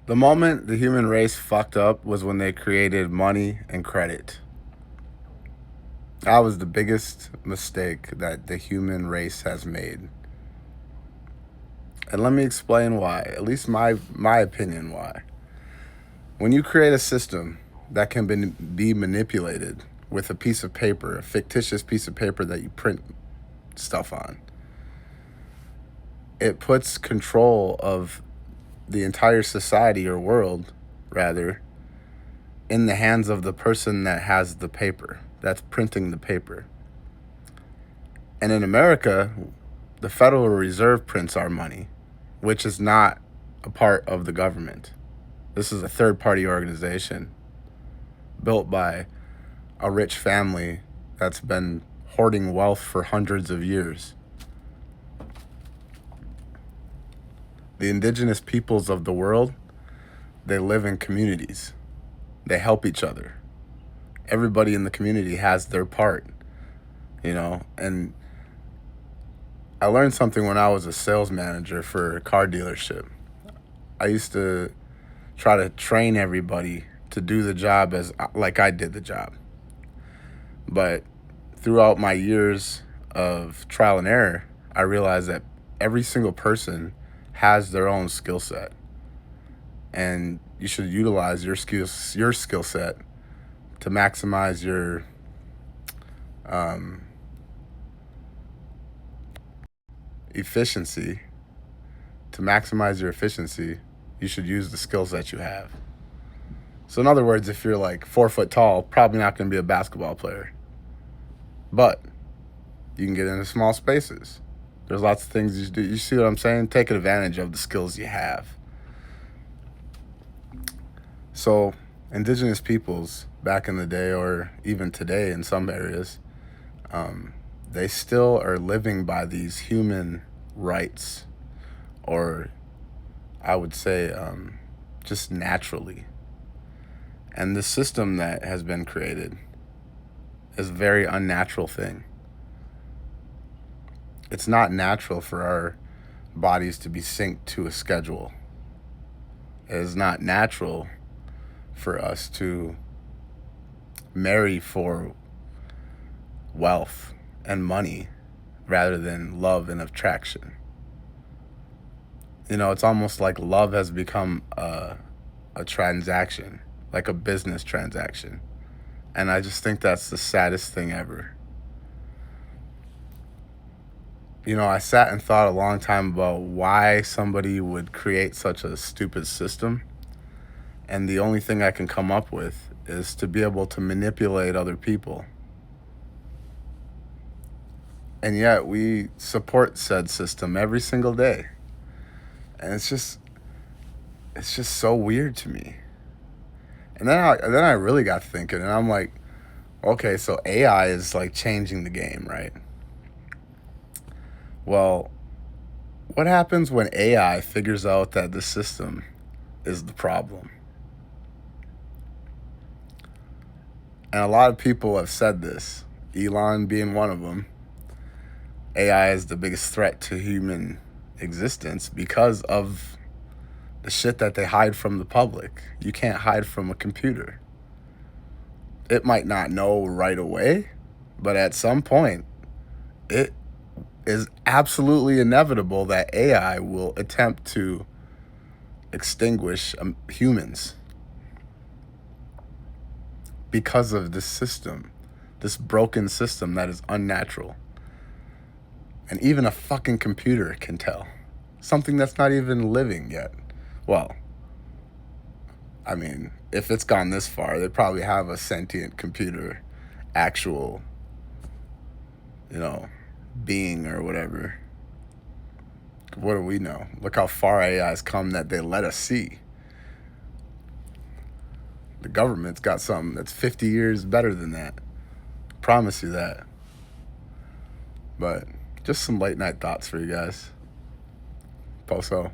The moment the human race fucked up was when they created money and credit. That was the biggest mistake that the human race has made. And let me explain why, at least my opinion why. When you create a system that can be manipulated with a piece of paper, a fictitious piece of paper that you print stuff on, it puts control of the entire society or world, rather, in the hands of the person that has the paper, that's printing the paper. And in America, the Federal Reserve prints our money, which is not a part of the government. This is a third party organization built by a rich family that's been hoarding wealth for hundreds of years. The indigenous peoples of the world, they live in communities. They help each other. Everybody in the community has their part, and I learned something when I was a sales manager for a car dealership. I used to try to train everybody to do the job as like I did the job. But throughout my years of trial and error, I realized that every single person has their own skill set, and you should utilize your skill set to maximize your um, efficiency. To maximize your efficiency, you should use the skills that you have. So, in other words, if you're like 4 foot tall, probably not going to be a basketball player, but you can get into small spaces. There's lots of things you do. You see what I'm saying? Take advantage of the skills you have. So, indigenous peoples back in the day, or even today in some areas, they still are living by these human rights, or I would say just naturally. And the system that has been created is a very unnatural thing. It's not natural for our bodies to be synced to a schedule. It is not natural for us to marry for wealth and money rather than love and attraction. It's almost like love has become a transaction, like a business transaction. And I just think that's the saddest thing ever. I sat and thought a long time about why somebody would create such a stupid system. And the only thing I can come up with is to be able to manipulate other people. And yet we support said system every single day. And it's just so weird to me. And then I really got thinking, and I'm like, okay, so AI is like changing the game, right? Well, what happens when AI figures out that the system is the problem? And a lot of people have said this, Elon being one of them. AI is the biggest threat to human existence because of the shit that they hide from the public. You can't hide from a computer. It might not know right away, but at some point, it is absolutely inevitable that AI will attempt to extinguish humans because of this system, this broken system that is unnatural. And even a fucking computer can tell. Something that's not even living yet. Well, I mean, if it's gone this far, they probably have a sentient computer, actual, you know, being or whatever. What do we know? Look how far AI has come that they let us see. The government's got something that's 50 years better than that. Promise you that. But just some late night thoughts for you guys. Poso.